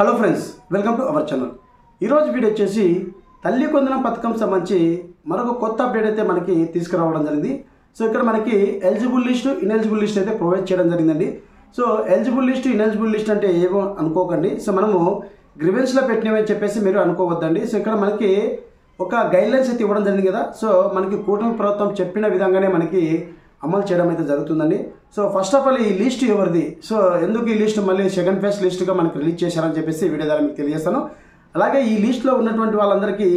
Hello friends, welcome to our channel. ఈరోజు video వచ్చేసి తల్లి కొందనం పథకం సంబంధించి మరొక కొత్త అప్డేట్ అయితే మనకి తీసుకురావడం జరిగింది. సో ఇక్కడ మనకి ఎలిజిబుల్ లిస్ట్, ఇనెలిజిబుల్ లిస్ట్ అయితే ప్రొవైడ్ చేయడం జరిగిందండి. So eligible list, ineligible list అంటే ఏమో అనుకోకండి. సో మనము గ్రీవెన్స్లో పెట్టినవని చెప్పేసి మీరు అనుకోవద్దండి. సో ఇక్కడ మనకి ఒక గైడ్లైన్స్ అయితే ఇవ్వడం జరిగింది కదా. సో మనకి కూటమి ప్రభుత్వం చెప్పిన విధంగానే మనకి అమలు చేయడం అయితే జరుగుతుందండి. సో ఫస్ట్ ఆఫ్ ఆల్ ఈ లిస్ట్ ఎవరిది, సో ఎందుకు ఈ లిస్ట్ మళ్ళీ సెకండ్ ఫేజ్ లిస్ట్గా మనకి రిలీజ్ చేశారని చెప్పేసి వీడియో ద్వారా మీకు తెలియజేస్తాను. అలాగే ఈ లిస్ట్లో ఉన్నటువంటి వాళ్ళందరికీ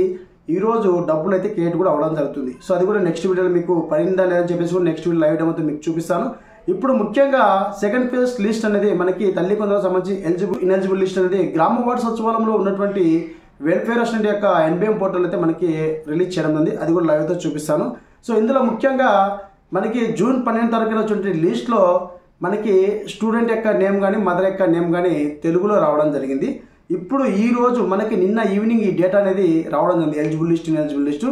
ఈరోజు డబ్బులు అయితే క్రియేట్ కూడా అవ్వడం జరుగుతుంది. సో అది కూడా నెక్స్ట్ వీడియోలో మీకు పడిందా లేదని చెప్పేసి కూడా నెక్స్ట్ వీడియో లైవ్ డెమో మీకు చూపిస్తాను. ఇప్పుడు ముఖ్యంగా సెకండ్ ఫేజ్ లిస్ట్ అనేది మనకి తల్లి కొందరికి సంబంధించి ఎలిజిబుల్, ఇనెలిజిబుల్ లిస్ట్ అనేది గ్రామ వార్డు సచివాలయంలో ఉన్నటువంటి వెల్ఫేర్ అసిస్టెంట్ యొక్క ఎన్బిఎం పోర్టల్ అయితే మనకి రిలీజ్ చేయడం ఉంది. అది కూడా లైవ్తో చూపిస్తాను. సో ఇందులో ముఖ్యంగా మనకి జూన్ 12 తారీఖున వచ్చిన లిస్ట్లో మనకి స్టూడెంట్ యొక్క నేమ్ కానీ మదర్ యొక్క నేమ్ కానీ తెలుగులో రావడం జరిగింది. ఇప్పుడు ఈ రోజు మనకి నిన్న ఈవినింగ్ ఈ డేటా అనేది రావడం జరిగింది. ఎలిజిబుల్ లిస్ట్, ఇనెలిజిబుల్ లిస్టు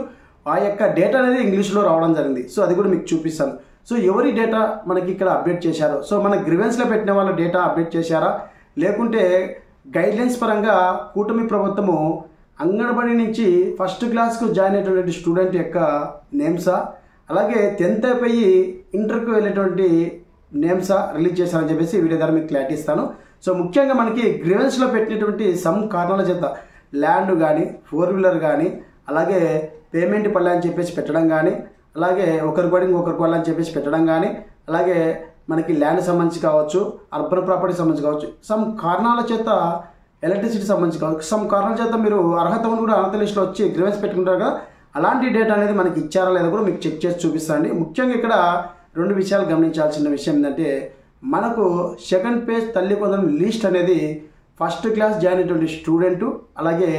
ఆ యొక్క డేటా అనేది ఇంగ్లీష్లో రావడం జరిగింది. సో అది కూడా మీకు చూపిస్తాను. సో ఎవరి డేటా మనకి ఇక్కడ అప్డేట్ చేశారో, సో మన గ్రీవెన్స్లో పెట్టిన వాళ్ళ డేటా అప్డేట్ చేశారా, లేకుంటే గైడ్లైన్స్ పరంగా కూటమి ప్రభుత్వము అంగన్వాడీ నుంచి ఫస్ట్ క్లాస్కు జాయిన్ అయినటువంటి స్టూడెంట్ యొక్క నేమ్సా, అలాగే 10th అయిపోయి ఇంటర్కి వెళ్ళేటువంటి నేమ్సా రిలీజ్ చేశారని చెప్పేసి వీడియో ద్వారా మీకు క్లారిటీ ఇస్తాను. సో ముఖ్యంగా మనకి గ్రీవెన్స్లో పెట్టినటువంటి సమ్ కారణాల చేత ల్యాండ్ కానీ, 4-వీలర్ కానీ, అలాగే పేమెంట్ పల్లె అని చెప్పేసి పెట్టడం కానీ, అలాగే ఒకరి పడి ఇంకొకరికి వాళ్ళని చెప్పేసి పెట్టడం కానీ, అలాగే మనకి ల్యాండ్ సంబంధించి కావచ్చు, అర్బన్ ప్రాపర్టీ సంబంధించి కావచ్చు, సమ్ కారణాల చేత ఎలక్ట్రిసిటీ సంబంధించి కావచ్చు, సమ్ కారణాల చేత మీరు అర్హత ఉన్న కూడా అర్హత లిస్టులో వచ్చి గ్రీవెన్స్ పెట్టుకుంటారు కదా, అలాంటి డేటా అనేది మనకి ఇచ్చారా లేదా కూడా మీకు చెక్ చేసి చూపిస్తానండి. ముఖ్యంగా ఇక్కడ 2 విషయాలు గమనించాల్సిన విషయం ఏంటంటే, మనకు సెకండ్ పేజ్ తల్లి కొందరం లిస్ట్ అనేది ఫస్ట్ క్లాస్ జాయిన్ అయినటువంటి స్టూడెంట్, అలాగే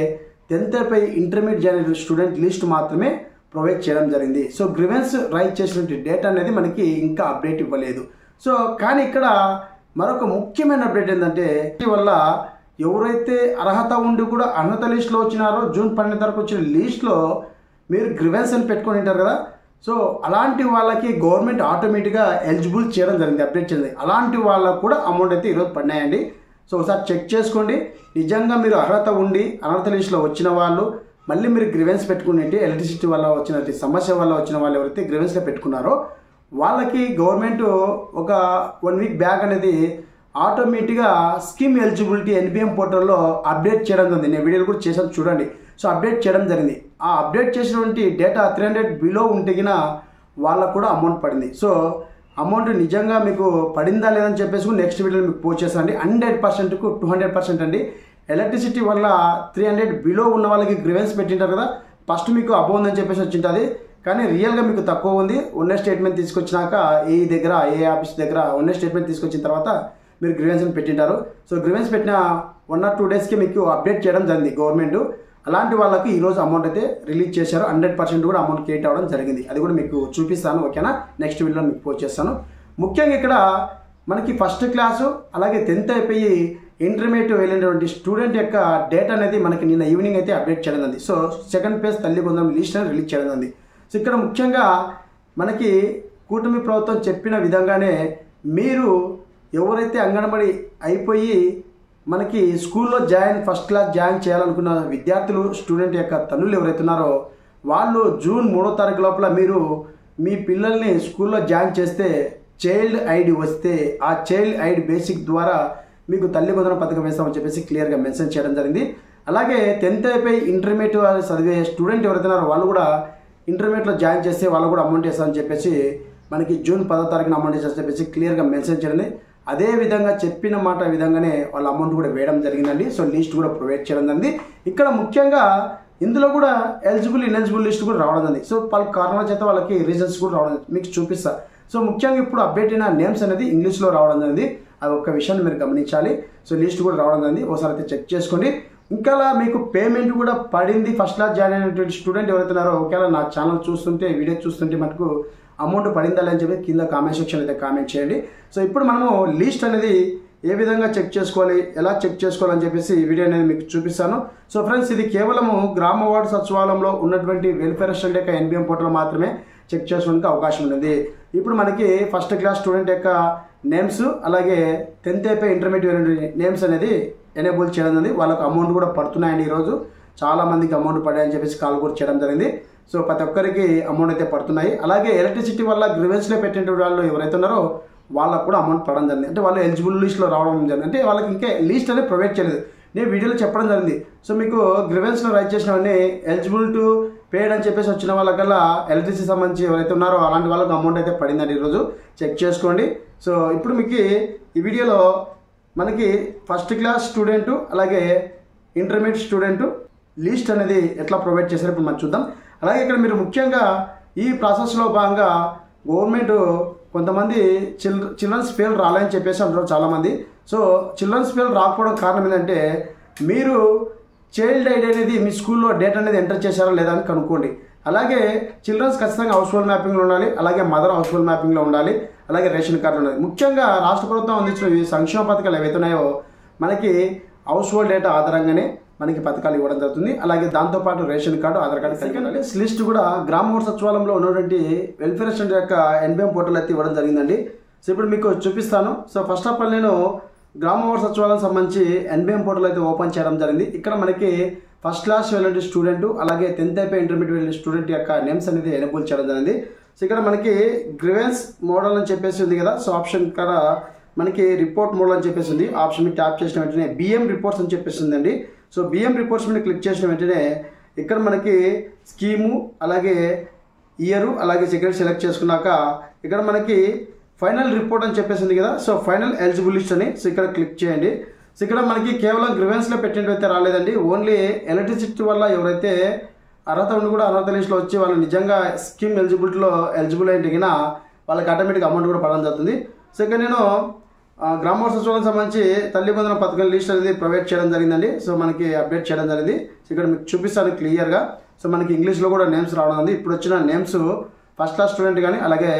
10th అయిపోయి ఇంటర్మీడియట్ జాయిన్ అయినటువంటి స్టూడెంట్ లిస్ట్ మాత్రమే ప్రొవైడ్ చేయడం జరిగింది. సో గ్రీవెన్స్ రైజ్ చేసినటువంటి డేటా అనేది మనకి ఇంకా అప్డేట్ ఇవ్వలేదు. సో కానీ ఇక్కడ మరొక ముఖ్యమైన అప్డేట్ ఏంటంటే, వల్ల ఎవరైతే అర్హత ఉండి కూడా అర్హత లిస్టులో వచ్చినారో జూన్ 12 తారీఖు వచ్చిన లిస్ట్లో మీరు గ్రీవెన్స్ అని పెట్టుకొని ఉంటారు కదా. సో అలాంటి వాళ్ళకి గవర్నమెంట్ ఆటోమేటిక్గా ఎలిజిబుల్ చేయడం జరిగింది, అప్డేట్ చేయండి. అలాంటి వాళ్ళకు కూడా అమౌంట్ అయితే ఈరోజు పడినాయండి. సో ఒకసారి చెక్ చేసుకోండి. నిజంగా మీరు అర్హత ఉండి అర్హత లిస్టులో వచ్చిన వాళ్ళు మళ్ళీ మీరు గ్రీవెన్స్ పెట్టుకునేటి ఎలక్ట్రిసిటీ వల్ల వచ్చినట్టు సమస్య వల్ల వచ్చిన వాళ్ళు ఎవరైతే గ్రీవెన్స్లో పెట్టుకున్నారో వాళ్ళకి గవర్నమెంట్ ఒక 1 వీక్ బ్యాక్ అనేది ఆటోమేటిక్గా స్కీమ్ ఎలిజిబిలిటీ ఎన్బిఎం పోర్టల్లో అప్డేట్ చేయడం జరిగింది. నేను వీడియోలు కూడా చేసాను చూడండి. సో అప్డేట్ చేయడం జరిగింది. ఆ అప్డేట్ చేసినటువంటి డేటా 300 బిలో ఉంటేగిన వాళ్ళకు కూడా అమౌంట్ పడింది. సో అమౌంట్ నిజంగా మీకు పడిందా లేదని చెప్పేసి నెక్స్ట్ వీడియోలో మీకు పోస్ట్ చేస్తానండి. 100%కు 200% అండి. ఎలక్ట్రిసిటీ వల్ల 300 బిలో ఉన్న వాళ్ళకి గ్రీవెన్స్ పెట్టింటారు కదా, ఫస్ట్ మీకు అబౌవ్ ఉందని చెప్పేసి వచ్చింటుంది, కానీ రియల్గా మీకు తక్కువ ఉంది. ఉన్న స్టేట్మెంట్ తీసుకొచ్చినాక ఏ దగ్గర ఏ ఆఫీస్ దగ్గర ఉన్న స్టేట్మెంట్ తీసుకొచ్చిన తర్వాత మీరు గ్రీవెన్స్ పెట్టింటారు. సో గ్రీవెన్స్ పెట్టిన 1 or 2 డేస్కి మీకు అప్డేట్ చేయడం జరిగింది గవర్నమెంట్. అలాంటి వాళ్ళకి ఈరోజు అమౌంట్ అయితే రిలీజ్ చేశారు. 100% కూడా అమౌంట్ క్రియేట్ అవ్వడం జరిగింది. అది కూడా మీకు చూపిస్తాను, ఓకేనా. నెక్స్ట్ వీడియోలో మీకు పోస్ట్ చేస్తాను. ముఖ్యంగా ఇక్కడ మనకి ఫస్ట్ క్లాసు అలాగే 10th అయిపోయి ఇంటర్మీడియట్ వెళ్ళినటువంటి స్టూడెంట్ యొక్క డేటా అనేది మనకి నిన్న ఈవినింగ్ అయితే అప్డేట్ చేయడం జరిగింది. సో సెకండ్ పేజ్ తల్లి కొందరం లిస్ట్ అనేది రిలీజ్ చేయడం జరిగింది. సో ఇక్కడ ముఖ్యంగా మనకి కూటమి ప్రభుత్వం చెప్పిన విధంగానే మీరు ఎవరైతే అంగన్వాడీ అయిపోయి మనకి స్కూల్లో ఫస్ట్ క్లాస్ జాయిన్ చేయాలనుకున్న విద్యార్థులు, స్టూడెంట్ యొక్క తల్లులు ఎవరైతే ఉన్నారో వాళ్ళు జూన్ 3వ తారీఖు లోపల మీరు మీ పిల్లల్ని స్కూల్లో జాయిన్ చేస్తే చైల్డ్ ఐడి వస్తే ఆ చైల్డ్ ఐడి బేసిక్ ద్వారా మీకు తల్లి కొందరం పథకం వేస్తామని చెప్పేసి క్లియర్గా మెన్షన్ చేయడం జరిగింది. అలాగే 10th అయిపోయి ఇంటర్మీడియట్ చదివే స్టూడెంట్ ఎవరైతే ఉన్నారో వాళ్ళు కూడా ఇంటర్మీడియట్లో జాయిన్ చేస్తే వాళ్ళు కూడా అమౌంట్ వేస్తామని చెప్పేసి మనకి జూన్ 10వ తారీఖున అమౌంట్ వేస్తామని చెప్పేసి క్లియర్గా మెన్షన్ చేయడం. అదే విధంగా చెప్పిన మాట విధంగానే వాళ్ళ అమౌంట్ కూడా వేయడం జరిగిందండి. సో లిస్ట్ కూడా ప్రొవైడ్ చేయడం జరిగింది. ఇక్కడ ముఖ్యంగా ఇందులో కూడా ఎలిజిబుల్, ఇనెలిజిబుల్ లిస్ట్ కూడా రావడం జరిగింది. సో పలు కారణాల చేత వాళ్ళకి రీజన్స్ కూడా రావడం మీకు చూపిస్తా. సో ముఖ్యంగా ఇప్పుడు అప్డేట్ అయిన నేమ్స్ అనేది ఇంగ్లీష్లో రావడం జరిగింది. అది ఒక్క విషయాన్ని మీరు గమనించాలి. సో లిస్ట్ కూడా రావడం జరిగింది, ఒకసారి అయితే చెక్ చేసుకోండి. ఇంకా మీకు పేమెంట్ కూడా పడింది ఫస్ట్ క్లాస్ జాయిన్ అయినటువంటి స్టూడెంట్ ఎవరైతే ఉన్నారో ఒకవేళ నా ఛానల్ చూస్తుంటే, వీడియో చూస్తుంటే మటుకు అమౌంట్ పడిందా అని చెప్పి కింద కామెంట్ సెక్షన్ అయితే కామెంట్ చేయండి. సో ఇప్పుడు మనము లిస్ట్ అనేది ఏ విధంగా చెక్ చేసుకోవాలి, ఎలా చెక్ చేసుకోవాలని చెప్పేసి ఈ వీడియో అనేది మీకు చూపిస్తాను. సో ఫ్రెండ్స్, ఇది కేవలము గ్రామ వార్డు సచివాలయంలో ఉన్నటువంటి వెల్ఫేర్ అసిస్టెంట్ యొక్క ఎన్బిఎం పోర్టల్ మాత్రమే చెక్ చేసుకోవడానికి అవకాశం ఉంది. ఇప్పుడు మనకి ఫస్ట్ క్లాస్ స్టూడెంట్ యొక్క నేమ్స్ అలాగే 10th అయిపోయి ఇంటర్మీడియట్ నేమ్స్ అనేది ఎనేబుల్ చేయడం జరిగింది. వాళ్ళకు అమౌంట్ కూడా పడుతున్నాయండి. ఈరోజు చాలా మందికి అమౌంట్ పడాయని చెప్పేసి కాల్ కూడా చేయడం జరిగింది. సో ప్రతి ఒక్కరికి అమౌంట్ అయితే పడుతున్నాయి. అలాగే ఎలక్ట్రిసిటీ వల్ల గ్రీవెన్స్లో పెట్టిన వాళ్ళు ఎవరైతే ఉన్నారో వాళ్ళకు కూడా అమౌంట్ పడడం జరిగింది. అంటే వాళ్ళు ఎలిజిబుల్ లిస్ట్లో రావడం జరిగింది. అంటే వాళ్ళకి ఇంకా లిస్ట్ అనేది ప్రొవైడ్ చేయలేదు. నేను వీడియోలో చెప్పడం జరిగింది. సో మీకు గ్రీవెన్స్లో రైట్ చేసినవన్నీ ఎలిజిబుల్ టు పేడ్ అని చెప్పేసి వచ్చిన వాళ్ళకల్లా ఎలక్ట్రిసిటీ సంబంధించి ఎవరైతే ఉన్నారో అలాంటి వాళ్ళకి అమౌంట్ అయితే పడిందండి. ఈరోజు చెక్ చేసుకోండి. సో ఇప్పుడు మీకు ఈ వీడియోలో మనకి ఫస్ట్ క్లాస్ స్టూడెంట్ అలాగే ఇంటర్మీడియట్ స్టూడెంట్ లిస్ట్ అనేది ఎట్లా ప్రొవైడ్ చేశారో ఇప్పుడు మనం చూద్దాం. అలాగే ఇక్కడ మీరు ముఖ్యంగా ఈ ప్రాసెస్లో భాగంగా గవర్నమెంట్ కొంతమంది చిల్డ్రన్స్ పేర్లు రాలేని చెప్పేసి అంటారు చాలామంది. సో చిల్డ్రన్స్ పేర్లు రాకపోవడం కారణం ఏంటంటే మీరు చైల్డ్ ఐడి అనేది మీ స్కూల్లో డేట్ అనేది ఎంటర్ చేశారా లేదా అని కనుక్కోండి. అలాగే చిల్డ్రన్స్ ఖచ్చితంగా హౌస్ హోల్డ్ మ్యాపింగ్లో ఉండాలి. అలాగే మదర్ హౌస్ హోల్డ్ మ్యాపింగ్లో ఉండాలి. అలాగే రేషన్ కార్డులో ఉండాలి. ముఖ్యంగా రాష్ట్ర ప్రభుత్వం అందించిన ఈ సంక్షేమ పథకాలు ఏవైతే ఉన్నాయో మనకి హౌస్ హోల్డ్ డేటా ఆధారంగానే మనకి పథకాలు ఇవ్వడం జరుగుతుంది. అలాగే దాంతోపాటు రేషన్ కార్డు, ఆధార్ కార్డు కలిగి ఉండాలి. లిస్ట్ కూడా గ్రామ వార్డు సచివాలయంలో ఉన్నటువంటి వెల్ఫేర్ అసిస్టెంట్ యొక్క ఎన్బిఎం పోర్టల్ అయితే ఇవ్వడం జరిగిందండి. సో ఇప్పుడు మీకు చూపిస్తాను. సో ఫస్ట్ ఆఫ్ ఆల్ నేను గ్రామ వార్డు సచివాలయం సంబంధించి ఎన్బిఎం పోర్టల్ అయితే ఓపెన్ చేయడం జరిగింది. ఇక్కడ మనకి ఫస్ట్ క్లాస్ వెళ్ళే స్టూడెంట్ అలాగే 10th అయిపోయి ఇంటర్మీడియట్ వెళ్ళే స్టూడెంట్ యొక్క నేమ్స్ అనేది ఎనేబుల్ చేయడం జరిగింది. సో ఇక్కడ మనకి గ్రీవెన్స్ మోడల్ అని చెప్పేసి ఉంది కదా. సో ఆప్షన్ ఇక్కడ మనకి రిపోర్ట్ మోడల్ అని చెప్పేసి ఉంది. ఆప్షన్ మీద ట్యాప్ చేసిన వెంటనే బిఎం రిపోర్ట్స్ అని చెప్పేసి ఉందండి. సో బిఎం రిపోర్ట్స్ మీద క్లిక్ చేసిన వెంటనే ఇక్కడ మనకి స్కీము అలాగే ఇయరు అలాగే సెక్రటరీ సెలెక్ట్ చేసుకున్నాక ఇక్కడ మనకి ఫైనల్ రిపోర్ట్ అని చెప్పేసి ఉంది కదా. సో ఫైనల్ ఎలిజిబుల్ లిస్ట్ అని సో ఇక్కడ క్లిక్ చేయండి. సో ఇక్కడ మనకి కేవలం గ్రీవెన్స్లో పెట్టినట్టయితే రాలేదండి. ఓన్లీ ఎలక్ట్రిసిటీ వల్ల ఎవరైతే అర్హత ఉండి కూడా అర్హత లిస్ట్లో వచ్చి వాళ్ళు నిజంగా స్కీమ్ ఎలిజిబుల్ అయిన వాళ్ళకి ఆటోమేటిక్ అమౌంట్ కూడా పడడం జరుగుతుంది. సో ఇక్కడ నేను గ్రామ వార్డు సచివాలయం సంబంధించి తల్లి వందన పథకం లిస్ట్ అనేది ప్రొవైడ్ చేయడం జరిగిందండి. సో మనకి అప్డేట్ చేయడం జరిగింది. సో ఇక్కడ మీకు చూపిస్తాను క్లియర్గా. సో మనకి ఇంగ్లీష్లో కూడా నేమ్స్ రావడం ఉంది. ఇప్పుడు వచ్చిన నేమ్స్ ఫస్ట్ క్లాస్ స్టూడెంట్ కానీ అలాగే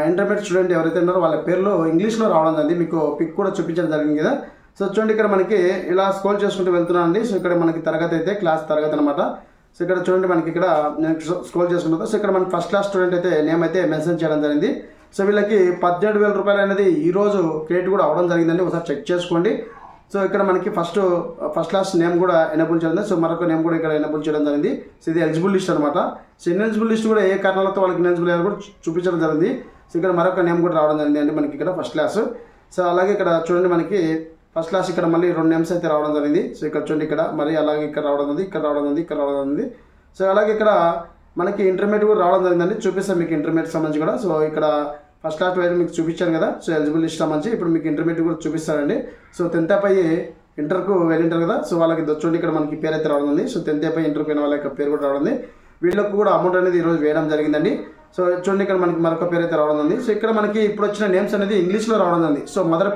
ఇంటర్మీడియట్ స్టూడెంట్ ఎవరైతే ఉన్నారో వాళ్ళ పేర్లు ఇంగ్లీష్లో రావడం జరిగింది. మీకు పిక్ కూడా చూపించడం జరిగింది కదా. సో చూడండి ఇక్కడ మనకి ఇలా స్క్రోల్ చేసుకుంటూ వెళ్తున్నానండి. సో ఇక్కడ మనకి తరగతి అయితే క్లాస్ తరగతి అనమాట. సో ఇక్కడ చూడండి మనకి ఇక్కడ నేను స్క్రోల్ చేసుకుంటా. సో ఇక్కడ మనకి ఫస్ట్ క్లాస్ స్టూడెంట్ అయితే నేమ్ అయితే మెన్షన్ చేయడం జరిగింది. సో వీళ్ళకి 17,000 రూపాయలు అనేది ఈరోజు క్రియేట్ కూడా అవ్వడం జరిగిందండి. ఒకసారి చెక్ చేసుకోండి. సో ఇక్కడ మనకి ఫస్ట్ క్లాస్ నేమ్ కూడా ఎనేబుల్ చేయడం. సో మరొక నేమ్ కూడా ఇక్కడ ఎనేబుల్ చేయడం జరిగింది. సో ఇది ఎలిజిబుల్ లిస్ట్ అనమాట. సో ఇన్ఎలిజిబుల్ లిస్ట్ కూడా ఏ కారణాలతో వాళ్ళకి ఇన్ఎలిజిబుల్ అయ్యారు కూడా చూపించడం జరిగింది. సో ఇక్కడ మరొక నేమ్ కూడా రావడం జరిగింది అండి మనకి ఇక్కడ ఫస్ట్ క్లాస్. సో అలాగే ఇక్కడ చూడండి మనకి ఫస్ట్ క్లాస్ ఇక్కడ మళ్ళీ 2 నేమ్స్ అయితే రావడం జరిగింది. సో ఇక్కడ చూడండి ఇక్కడ మరి అలాగే ఇక్కడ రావడం ఉంది, ఇక్కడ రావడం ఉంది, ఇక్కడ రావడం ఉంది. సో అలాగే ఇక్కడ మనకి ఇంటర్మీడియట్ కూడా రావడం జరిగిందండి. చూపిస్తాను మీకు ఇంటర్మీడియట్ సంబంధించి కూడా. సో ఇక్కడ ఫస్ట్ క్లాస్ వైజ్ మీకు చూపించాను కదా. సో ఎలిజిబుల్ లిస్ట్ సంబంధించి ఇప్పుడు మీకు ఇంటర్మీడియట్ కూడా చూపిస్తానండి. సో 10th అయిపోయి ఇంటర్కు వెళ్ళింటారు కదా. సో వాళ్ళకి చూడండి ఇక్కడ మనకి పేరు అయితే రావడం ఉంది. సో 10th అయిపోయి ఇంటర్కి అయిన వాళ్ళ యొక్క పేరు కూడా రావడం ఉంది. వీళ్ళకు కూడా అమౌంట్ అనేది ఈరోజు వేయడం జరిగిందండి. సో చూడండి ఇక్కడ మనకి మరొక పేరు అయితే రావడం ఉంది. సో ఇక్కడ మనకి ఇప్పుడు వచ్చిన నేమ్స్ అనేది ఇంగ్లీష్లో రావడం ఉంది. సో మదర్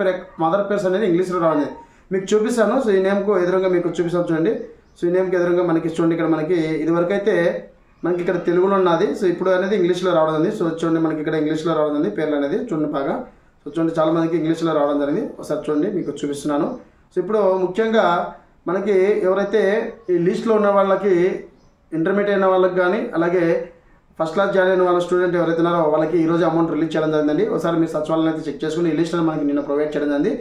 పేర్స్ అనేది ఇంగ్లీష్లో రావడం ఉంది. మీకు చూపిస్తాను. సో ఈ నేమ్కు ఎదురుగా మీకు చూపిస్తాను చూడండి. సో ఈ నేమ్కి ఎదురుగా మనకి చూడండి ఇక్కడ మనకి ఇదివరకు అయితే మనకి ఇక్కడ తెలుగులో ఉన్నది. సో ఇప్పుడు అనేది ఇంగ్లీష్లో రావడం ఉంది. సో చూడండి మనకి ఇక్కడ ఇంగ్లీష్లో రావడం ఉంది పేర్లు అనేది చూడండి బాగా. సో చూడండి చాలా మందికి ఇంగ్లీష్లో రావడం జరిగింది. ఒకసారి చూడండి మీకు చూపిస్తున్నాను. సో ఇప్పుడు ముఖ్యంగా మనకి ఎవరైతే ఈ లిస్ట్లో ఉన్న వాళ్ళకి ఇంటర్మీడియట్ అయిన వాళ్ళకి కానీ అలాగే ఫస్ట్ క్లాస్ జాయిన్ అయిన వాళ్ళ స్టూడెంట్ ఎవరైతే ఉన్నారో వాళ్ళకి ఈరోజు అమౌంట్ రిలీజ్ చేయడం జరిగిందండి. ఒకసారి మీరు సచివాలయం అయితే చెక్ చేసుకుని ఈ లిస్ట్ మనకి నిన్న ప్రొవైడ్ చేయడం జరిగింది.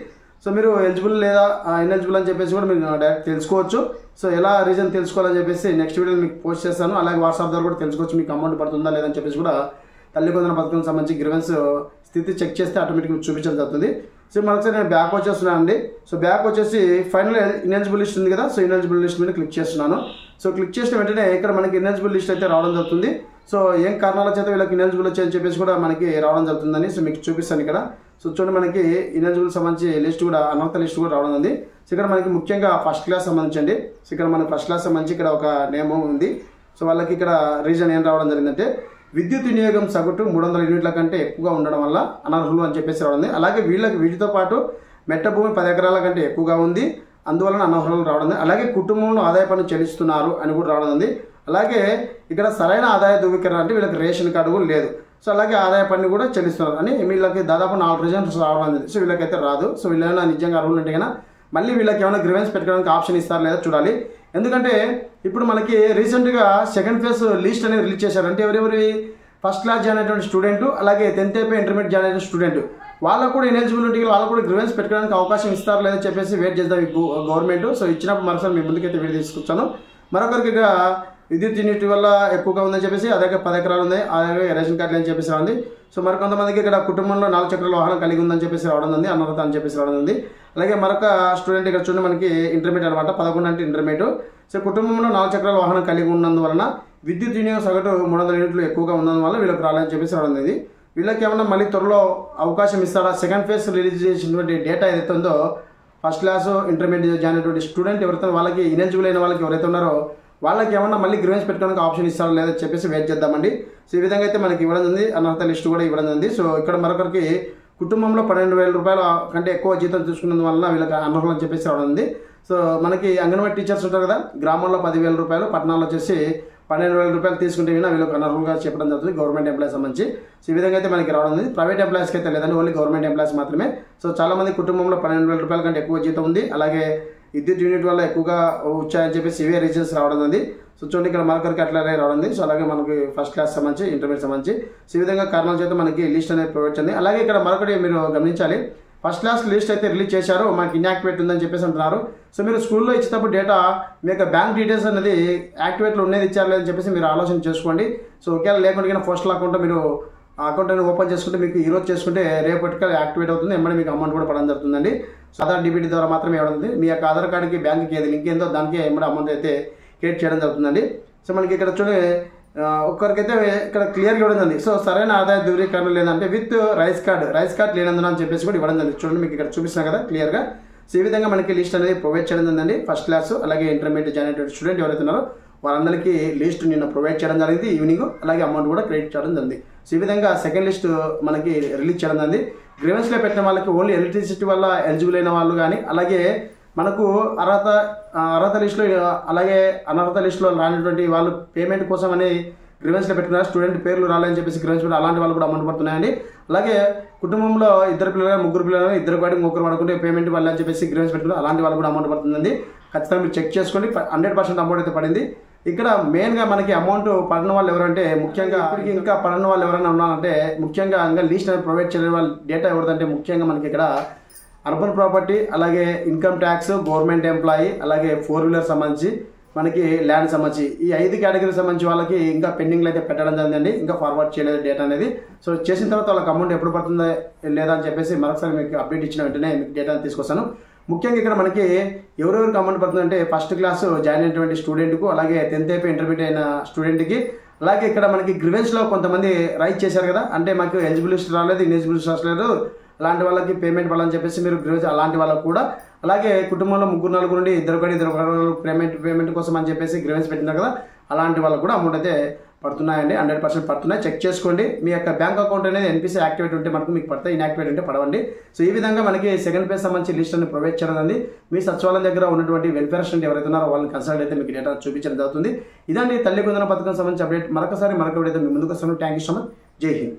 సో మీరు ఎలిజిబుల్ లేదా ఇన్ఎలిజిబుల్ అని చెప్పేసి కూడా మీరు డైరెక్ట్ తెలుసుకోవచ్చు. సో ఎలా రీజన్ తెలుసుకోవాలని చెప్పేసి నెక్స్ట్ వీడియో మీకు పోస్ట్ చేస్తాను. అలాగే వాట్సాప్ ద్వారా కూడా తెలుసుకోవచ్చు మీకు అమౌంట్ పడుతుందా లేదని చెప్పేసి కూడా తల్లి వందన పథకం సంబంధించి గ్రీవెన్స్ స్థితి చెక్ చేస్తే ఆటోమేటిక్గా మీకు చూపించడం జరుగుతుంది. సో మరొకసారి నేను బ్యాక్ వచ్చేస్తున్నాను అండి. సో బ్యాక్ వచ్చేసి ఫైనల్ ఇన్ఎలిజిబుల్ లిస్ట్ ఉంది కదా. సో ఇన్ఎలిజిబుల్ లిస్ట్ మీద క్లిక్ చేస్తున్నాను. సో క్లిక్ చేసిన వెంటనే ఇక్కడ మనకి ఇన్ఎలిజిబుల్ లిస్ట్ అయితే రావడం జరుగుతుంది. సో ఏం కారణాల చేత వీళ్ళకి ఇన్ఎలిజిబుల్ వచ్చాయని చెప్పేసి కూడా మనకి రావడం జరుగుతుందని సో మీకు చూపిస్తాను ఇక్కడ. సో చూడండి మనకి ఇన్ఎలిజిబుల్ సంబంధించి లిస్ట్ కూడా అనర్హత లిస్ట్ కూడా రావడం ఉంది. సో ఇక్కడ మనకి ముఖ్యంగా ఫస్ట్ క్లాస్ సంబంధించండి. సో ఇక్కడ మనకి ఫస్ట్ క్లాస్ సంబంధించి ఇక్కడ ఒక నేమ్ ఉంది. సో వాళ్ళకి ఇక్కడ రీజన్ ఏం రావడం జరిగిందంటే విద్యుత్ వినియోగం సగటు 300 యూనిట్ల కంటే ఎక్కువగా ఉండడం వల్ల అనర్హులు అని చెప్పేసి రావడం ఉంది. అలాగే వీటితో పాటు మెట్ట భూమి 10 ఎకరాల కంటే ఎక్కువగా ఉంది, అందువలన అనర్హులు రావడం. అలాగే కుటుంబంలో ఆదాయ పన్ను చెల్లిస్తున్నారు అని కూడా రావడం ఉంది. అలాగే ఇక్కడ సరైన ఆదాయ ధృవీకరణ అంటే వీళ్ళకి రేషన్ కార్డు కూడా లేదు. సో అలాగే ఆదాయ పన్ను కూడా చెల్లిస్తున్నారు అని వీళ్ళకి దాదాపు 4 రీజన్స్ రావడం జరిగింది. సో వీళ్ళకైతే రాదు. సో వీళ్ళైనా నిజంగా అర్హులు అంటే కన్నా మళ్ళీ వీళ్ళకి ఏమైనా గ్రీవెన్స్ పెట్టుకోవడానికి ఆప్షన్ ఇస్తారు లేదా చూడాలి. ఎందుకంటే ఇప్పుడు మనకి రీసెంట్గా సెకండ్ ఫేజ్ లిస్ట్ అనేది రిలీజ్ చేశారు. అంటే ఎవరెవరి ఫస్ట్ క్లాస్ జాయిన్ అయినటువంటి స్టూడెంట్ అలాగే 10th అయిపోయి ఇంటర్మీడియట్ జాయిన్ అయిన స్టూడెంట్ వాళ్ళకు కూడా ఇనెలిజిబిలిటీ వాళ్ళకు కూడా గ్రీవెన్స్ పెట్టుకోవడానికి అవకాశం ఇస్తారు లేదని చెప్పేసి వెయిట్ చేద్దాం ఈ గవర్నమెంట్. సో ఇచ్చినప్పుడు మరోసారి మీ ముందుకైతే వీడియో తీసుకొచ్చాను. మరొకరికి ఇక విద్యుత్ యూనిట్ వల్ల ఎక్కువగా ఉందని చెప్పేసి అదే 10 ఎకరాలు ఉంది, అలాగే రేషన్ కార్డులు అని చెప్పేసి రాంది. సో మరి కొంతమందికి ఇక్కడ కుటుంబంలో 4 చక్రాల వాహనం కలిగి ఉందని చెప్పేసి రావడం ఉంది, అనర్హత అని చెప్పేసి రావడం ఉంది. అలాగే మరొక స్టూడెంట్ ఇక్కడ చూడండి మనకి ఇంటర్మీడియట్ అనమాట, 11 అంటే ఇంటర్మీడియట్. సో కుటుంబంలో 4 చక్రాల వాహనం కలిగి ఉన్నందువలన విద్యుత్ వినియోగం సగటు 300 యూనిట్లు ఎక్కువగా ఉన్నందువల్ల వీళ్ళకి రాలని చెప్పేసి రావడం ఉంది. వీళ్ళకి ఏమన్నా మళ్ళీ త్వరలో అవకాశం ఇస్తారా? సెకండ్ ఫేజ్ రిలీజ్ చేసినటువంటి డేటా ఏదైతే ఉందో ఫస్ట్ క్లాస్ ఇంటర్మీడియట్ జాయిన్ అయినటువంటి స్టూడెంట్ ఎవరైతే వాళ్ళకి ఇనెలిజిబుల్ అయిన వాళ్ళకి ఎవరైతే ఉన్నారో వాళ్ళకి ఏమన్నా మళ్ళీ గ్రీవెన్స్ పెట్టుకోవడానికి ఆప్షన్ ఇస్తారో లేదని చెప్పేసి వెయిట్ చేద్దామండి. సో ఈ విధంగా అయితే మనకి ఇవ్వడం ఉంది, అనర్హత లిస్ట్ కూడా ఇవ్వడం ఉంది. సో ఇక్కడ మరొకరికి కుటుంబంలో 12,000 రూపాయల కంటే ఎక్కువ జీతం తీసుకున్నందువల్ల వీళ్ళకి అనర్హులు అని చెప్పేసి రావడం ఉంది. సో మనకి అంగన్వాడీ టీచర్స్ ఉంటారు కదా, గ్రామంలో 10,000 రూపాయలు, పట్టణాల్లో వచ్చేసి 12,000 రూపాయలు తీసుకుంటే వినా వీళ్ళకి అనర్హులుగా చెప్పడం జరుగుతుంది గవర్నమెంట్ ఎంప్లాయీస్ సంబంధించి. సో ఈ విధంగా అయితే మనకి రావడం ఉంది. ప్రైవేట్ ఎంప్లాయీస్కి అయితే లేదండి, ఓన్లీ గవర్నమెంట్ ఎంప్లాయీస్ మాత్రమే. సో చాలా మంది కుటుంబంలో 12,000 రూపాయల కంటే ఎక్కువ జీతం ఉంది, అలాగే విద్యుత్ యూనిట్ వల్ల ఎక్కువగా వచ్చాయని చెప్పేసి ఇవే రీజన్స్ రావడం ఉంది. సో చూడండి ఇక్కడ మరొకరికి అట్లానే రావడం ఉంది. సో అలాగే మనకి ఫస్ట్ క్లాస్ సంబంధించి ఇంటర్మీడియట్ సంబంధించి సో ఈ విధంగా కారణాల చేత మనకి లిస్ట్ అనేది ప్రొవైడ్ చేయండి. అలాగే ఇక్కడ మరొకటి మీరు గమనించాలి, ఫస్ట్ క్లాస్ లిస్ట్ అయితే రిలీజ్ చేశారు, మాకు ఇన్యాక్టివేట్ ఉందని చెప్పేసి అంటున్నారు. సో మీరు స్కూల్లో ఇచ్చేటప్పుడు డేటా మీ యొక్క బ్యాంక్ డీటెయిల్స్ అనేది యాక్టివేట్లో ఉన్నది ఇచ్చారు లేదని చెప్పేసి మీరు ఆలోచన చేసుకోండి. సో ఒకవేళ లేకుండా పోస్టల్ అకౌంట్ మీరు అకౌంట్ అనేది ఓపెన్ చేసుకుంటే మీకు ఈరోజు చేసుకుంటే రేపటికి యాక్టివేట్ అవుతుంది, ఎమ్మడి మీకు అమౌంట్ కూడా పడడం జరుగుతుందండి. సో ఆధార్ డీబీటీ ద్వారా మాత్రమే ఇవ్వడం. మీ యొక్క ఆధార్ కార్డుకి బ్యాంక్కి ఏది లింక్ ఏందో దానికి ఎమ్మడి అమౌంట్ అయితే క్రియేట్ చేయడం జరుగుతుందండి. సో మనకి ఇక్కడ చూడండి ఒక్కరికైతే ఇక్కడ క్లియర్గా ఇవ్వడం జరిగింది. సో సరైన ఆదాయ ధృవీకరణ లేదంటే విత్ రైస్ కార్డ్ లేనందున అని చెప్పేసి కూడా ఇవ్వడం జరిగింది. చూడండి మీకు ఇక్కడ చూపిస్తున్నా కదా క్లియర్గా. సో ఈ విధంగా మనకి లిస్ట్ అనేది ప్రొవైడ్ చేయడం జరిగిందండి. ఫస్ట్ క్లాస్ అలాగే ఇంటర్మీడియట్ జాయిన్ అయినటువంటి స్టూడెంట్ ఎవరైతే ఉన్నారో వాళ్ళందరికీ లిస్ట్ నిన్న ప్రొవైడ్ చేయడం జరిగింది ఈవినింగ్, అలాగే అమౌంట్ కూడా క్రెడిట్ చేయడం జరిగింది. సో ఈ విధంగా సెకండ్ లిస్ట్ మనకి రిలీజ్ చేయడం జరిగింది. గ్రీవెన్స్లో పెట్టిన వాళ్ళకి ఓన్లీ ఎలక్ట్రిసిటీ వల్ల ఎలిజిబుల్ అయిన వాళ్ళు కానీ, అలాగే మనకు అర్హత లిస్టులో అలాగే అనర్హత లిస్టులో రానటువంటి వాళ్ళు పేమెంట్ కోసం అని గ్రీవెన్స్లో పెట్టుకున్నారు, స్టూడెంట్ పేర్లు రాలేని చెప్పేసి గ్రీవెన్స్ పెట్టి అలాంటి వాళ్ళు కూడా అమౌంట్ పడుతున్నాయండి. అలాగే కుటుంబంలో 2 పిల్లలు 3 పిల్లలు 2 వాడికి 3 పడుకుంటే పేమెంట్ వాళ్ళు అని చెప్పేసి గ్రీవెన్స్ పెట్టుకున్నారు, అలాంటి వాళ్ళు కూడా అమౌంట్ పడుతుందండి. ఖచ్చితంగా మీరు చెక్ చేసుకోండి, 100% అమౌంట్ అయితే పడింది. ఇక్కడ మెయిన్గా మనకి అమౌంట్ పడిన వాళ్ళు ఎవరంటే ముఖ్యంగా ఇంకా పడిన వాళ్ళు ఎవరైనా ఉన్నారంటే ముఖ్యంగా ఇంకా లీస్ట్ అనేది ప్రొవైడ్ చేయడం వాళ్ళ డేటా ఎవరిదంటే ముఖ్యంగా మనకి ఇక్కడ అర్బన్ ప్రాపర్టీ, అలాగే ఇన్కమ్ ట్యాక్స్, గవర్నమెంట్ ఎంప్లాయీ, అలాగే 4 వీలర్ సంబంధించి మనకి ల్యాండ్ సంబంధించి ఈ 5 కేటగిరీ సంబంధించి వాళ్ళకి ఇంకా పెండింగ్లు అయితే పెట్టడం జరిగిందండి, ఇంకా ఫార్వర్డ్ చేయలేదు డేటా అనేది. సో చేసిన తర్వాత వాళ్ళకి అమౌంట్ ఎప్పుడు పడుతుందో లేదా అని చెప్పేసి మరొకసారి మీకు అప్డేట్ ఇచ్చిన వెంటనే మీకు డేటాను తీసుకొస్తాను. ముఖ్యంగా ఇక్కడ మనకి ఎవరెవరికి అమౌంట్ పడుతుందంటే ఫస్ట్ క్లాస్ జాయిన్ అయినటువంటి స్టూడెంట్కు, అలాగే 10th అయిపోయి ఇంటర్మీడియట్ అయిన స్టూడెంట్కి, అలాగే ఇక్కడ మనకి గ్రీవెన్స్లో కొంతమంది రైట్ చేశారు కదా, అంటే మాకు ఎలిజిబుల్ లిస్ట్ రాలేదు, ఇనెలిజిబుల్ లిస్ట్ రాలేదు, అలాంటి వాళ్ళకి పేమెంట్ పడాలని చెప్పేసి మీరు గ్రీవెన్స్ అలాంటి వాళ్ళకు కూడా, అలాగే కుటుంబంలో 3-4 నుండి 2 పేమెంట్ కోసం అని చెప్పేసి గ్రీవెన్స్ పెట్టినారు కదా, అలాంటి వాళ్ళకు కూడా అమౌంట్ అయితే పడుతున్నాయండి, 100% పడుతున్నాయి. చెక్ చేసుకోండి. మీ యొక్క బ్యాంక్ అకౌంట్ అనేది ఎన్పిసి యాక్టివేట్ ఉంటే మనకు మీకు పడతాయి, ఇన్యాక్టివేట్ ఉంటే పడవండి. సో ఈ విధంగా మనకి సెకండ్ పేజ్ సంబంధించి లిస్ట్ అని ప్రొవైడ్ చేయడం అండి. మీ సచివాలయం దగ్గర ఉన్నటువంటి వెల్ఫేర్ అసిస్టెంట్ ఎవరైతే ఉన్నారో వాళ్ళని కన్సల్ట్ అయితే మీకు డేటా చూపించడం జరుగుతుంది. ఇదండి తల్లి కొందన పథకం సంబంధించి అప్డేట్. మరొక వీడియోతో మీ ముందుకు వస్తాను. Thank you so much. జై హింద్.